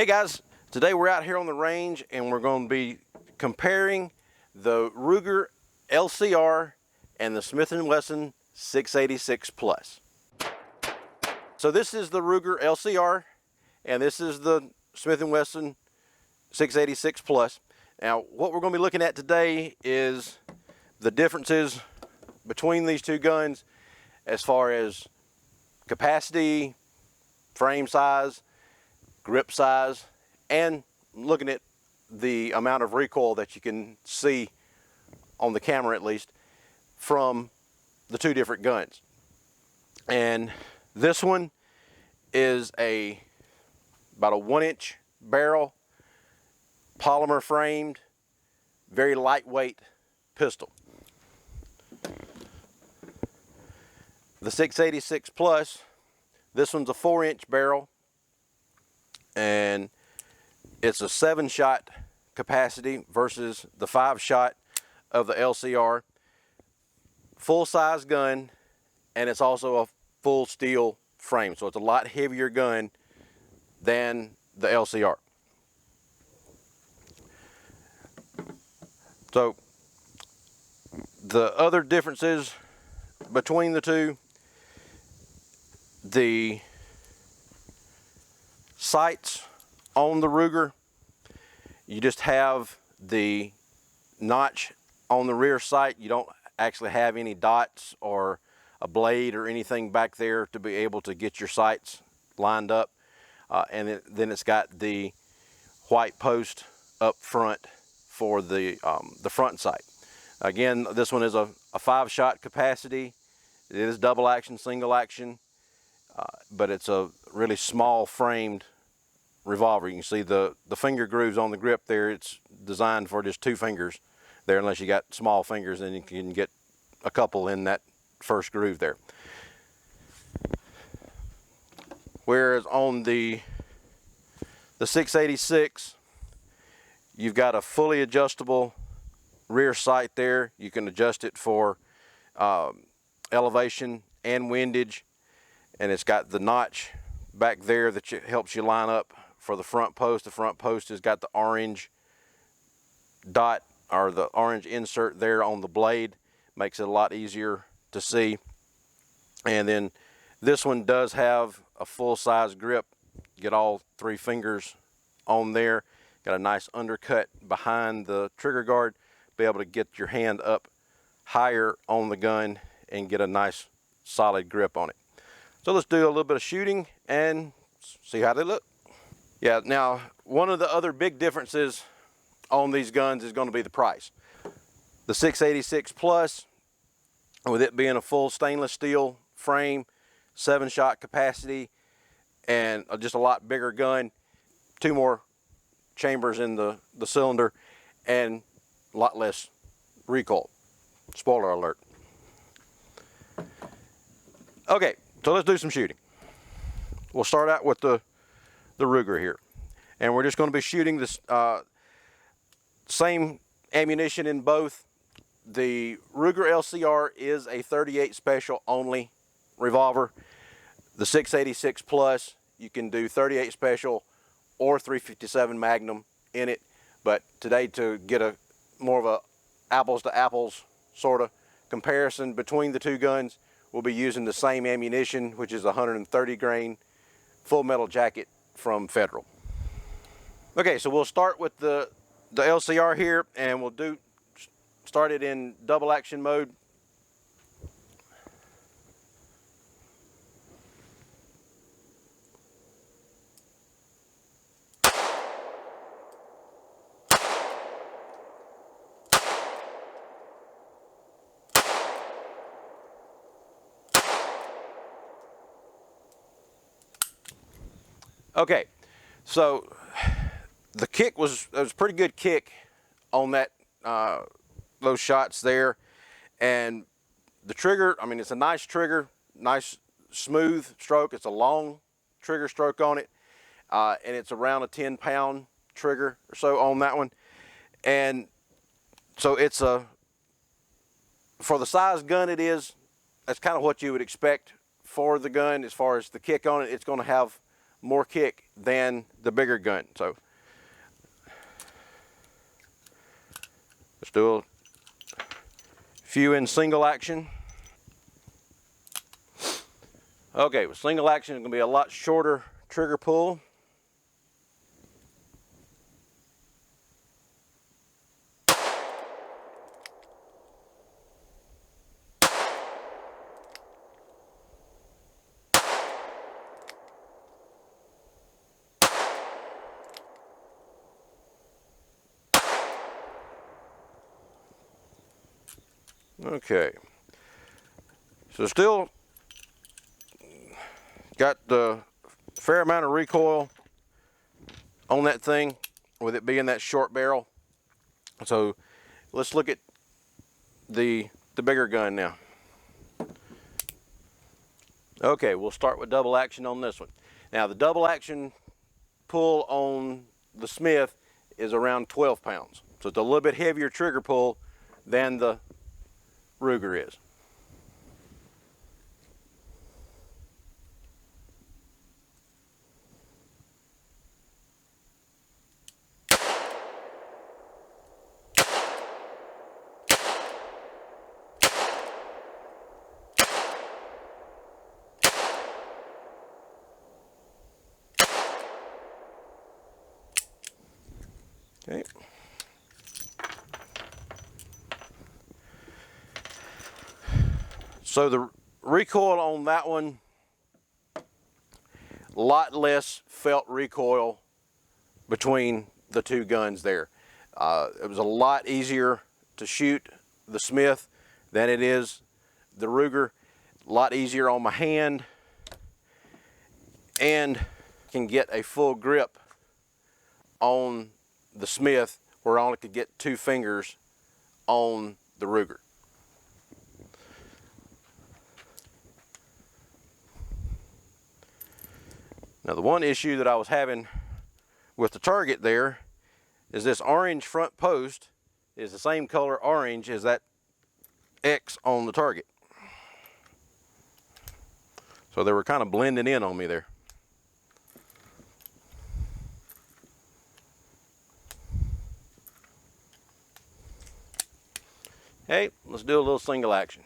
Hey guys, today we're out here on the range and we're going to be comparing the Ruger LCR and the Smith & Wesson 686 Plus. So this is the Ruger LCR and this is the Smith & Wesson 686 Plus. Now what we're going to be looking at today is the differences between these two guns as far as capacity, frame size, grip size, and looking at the amount of recoil that you can see on the camera, at least, from the two different guns. And this one is about a 1-inch barrel, polymer framed, very lightweight pistol. The 686 Plus, this one's a 4-inch barrel, and it's a 7-shot capacity versus the 5-shot of the LCR. Full-size gun, and it's also a full steel frame, so it's a lot heavier gun than the LCR. So the other differences between the two, the sights on the Ruger, you just have the notch on the rear sight. You don't actually have any dots or a blade or anything back there to be able to get your sights lined up. Then it's got the white post up front for the front sight. Again, this one is a 5-shot capacity. It is double action, single action, but it's a really small framed revolver. You can see the finger grooves on the grip there. It's designed for just 2 fingers there, unless you got small fingers, then you can get a couple in that first groove there. Whereas on the 686, you've got a fully adjustable rear sight there. You can adjust it for elevation and windage, and it's got the notch back there that helps you line up for the front post. The front post has got the orange dot or the orange insert there on the blade, makes it a lot easier to see. And then this one does have a full-size grip. Get all 3 fingers on there. Got a nice undercut behind the trigger guard. Be able to get your hand up higher on the gun and get a nice solid grip on it. So let's do a little bit of shooting and see how they look. Yeah, now one of the other big differences on these guns is going to be the price. The 686 Plus, with it being a full stainless steel frame, 7-shot capacity, and just a lot bigger gun, 2 more chambers in the cylinder, and a lot less recoil. Spoiler alert. Okay, so let's do some shooting. We'll start out with the Ruger here, and we're just going to be shooting this same ammunition in both. The Ruger LCR is a 38 special only revolver. The 686 Plus, you can do 38 special or 357 Magnum in it, but today, to get a more of a apples to apples sort of comparison between the two guns, we'll be using the same ammunition, which is 130 grain full metal jacket from Federal. Okay, so we'll start with the LCR here, and we'll start it in double action mode. Okay, so the kick was a pretty good kick on that those shots there, and the trigger, I mean, it's a nice trigger, nice smooth stroke. It's a long trigger stroke on it, and it's around a 10-pound trigger or so on that one. And so it's for the size gun it is, that's kind of what you would expect for the gun as far as the kick on it. It's going to have more kick than the bigger gun. So let's do a few in single action. Okay, with single action, it's going to be a lot shorter trigger pull. Okay, so still got the fair amount of recoil on that thing with it being that short barrel. So let's look at the bigger gun now. Okay, we'll start with double action on this one. Now the double action pull on the Smith is around 12 pounds. So it's a little bit heavier trigger pull than the Ruger is. Okay. So the recoil on that one, a lot less felt recoil between the two guns there. It was a lot easier to shoot the Smith than it is the Ruger. A lot easier on my hand, and can get a full grip on the Smith where I only could get 2 fingers on the Ruger. Now the one issue that I was having with the target there is this orange front post is the same color orange as that X on the target. So they were kind of blending in on me there. Hey, let's do a little single action.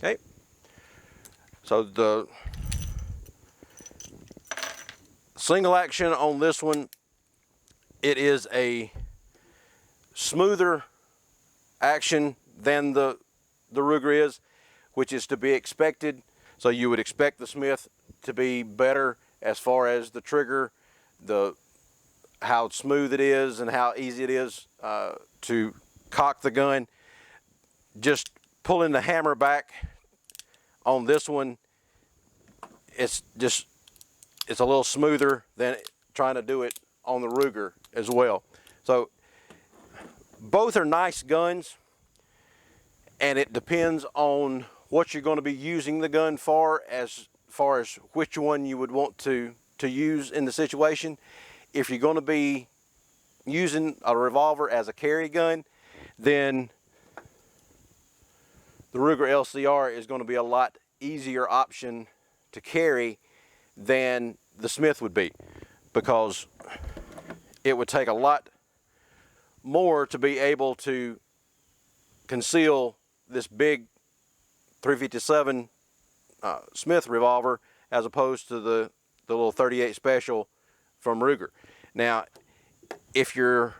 Okay, so the single action on this one, it is a smoother action than the Ruger is, which is to be expected. So you would expect the Smith to be better as far as the trigger, how smooth it is and how easy it is to cock the gun. Just pulling the hammer back on this one, it's a little smoother than trying to do it on the Ruger as well. So both are nice guns, and it depends on what you're going to be using the gun for, as far as which one you would want to use in the situation. If you're going to be using a revolver as a carry gun, then the Ruger LCR is going to be a lot easier option to carry than the Smith would be, because it would take a lot more to be able to conceal this big 357 Smith revolver as opposed to the little 38 Special from Ruger. Now, if you're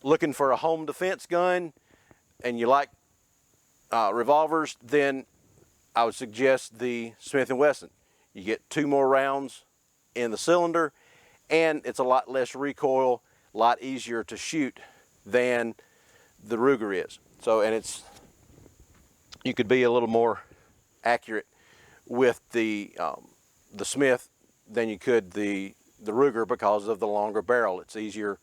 looking for a home defense gun and you like revolvers, then I would suggest the Smith & Wesson. You get 2 more rounds in the cylinder, and it's a lot less recoil, a lot easier to shoot than the Ruger is. So, and you could be a little more accurate with the Smith than you could the Ruger because of the longer barrel. It's easier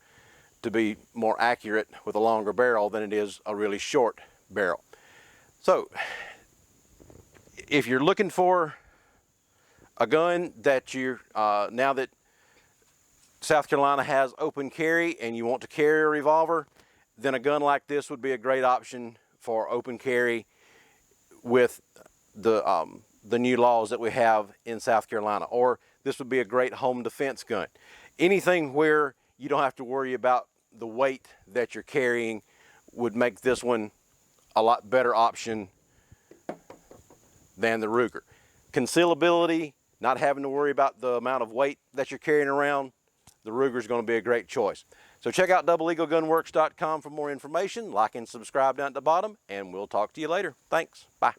to be more accurate with a longer barrel than it is a really short barrel. So if you're looking for a gun that you're, now that South Carolina has open carry and you want to carry a revolver, then a gun like this would be a great option for open carry with the new laws that we have in South Carolina. Or this would be a great home defense gun. Anything where you don't have to worry about the weight that you're carrying would make this one a lot better option than the Ruger. Concealability, not having to worry about the amount of weight that you're carrying around, the Ruger is going to be a great choice. So check out doubleeaglegunworks.com for more information. Like and subscribe down at the bottom, and we'll talk to you later. Thanks. Bye.